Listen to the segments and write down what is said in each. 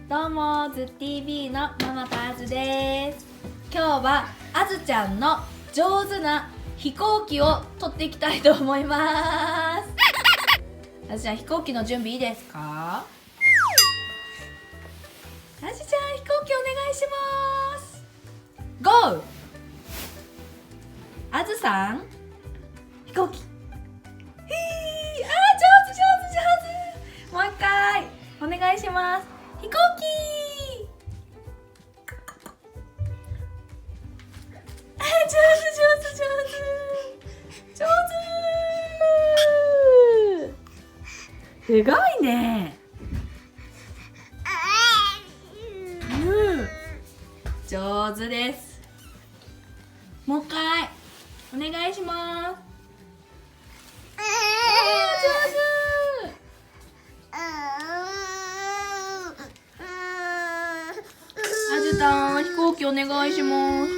どうもズッ TV のママとあずです。今日はあずちゃんの上手な飛行機を撮っていきたいと思います。あずちゃん、飛行機の準備いいですか？あずちゃん、飛行機お願いします。ゴー。あずさん、飛行機。上手。もう一回お願いします。飛行機。上手。すごいね。上手です。もう一回お願いします。上手。あずたん、飛行機お願いします。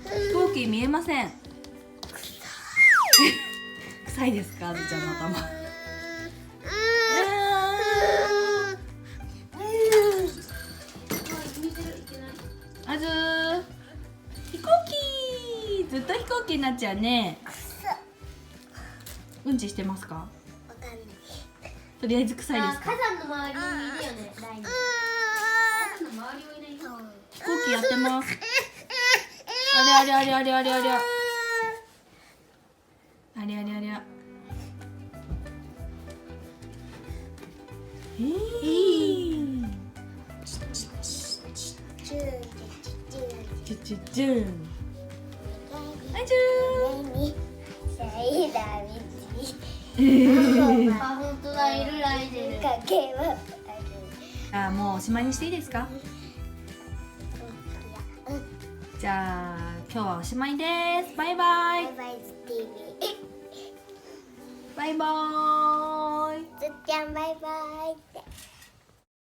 飛行機見えません。臭いですか、あずちゃんの頭。あずー、飛行機。ずっと飛行機になっちゃうね。うんちしてますか？わかんない。とりあえず臭いですか？火山の周りにいるよね。ライン。火山の周りはいない。飛行機やってます。あれ。あれ。チュン。はい、チュン。あ、本当だ、いるライデル。あ、もうおしまいにしていいですか？じゃあ今日はおしまいです。バイバイ。バイバーイ。ずっちゃんバイバイ。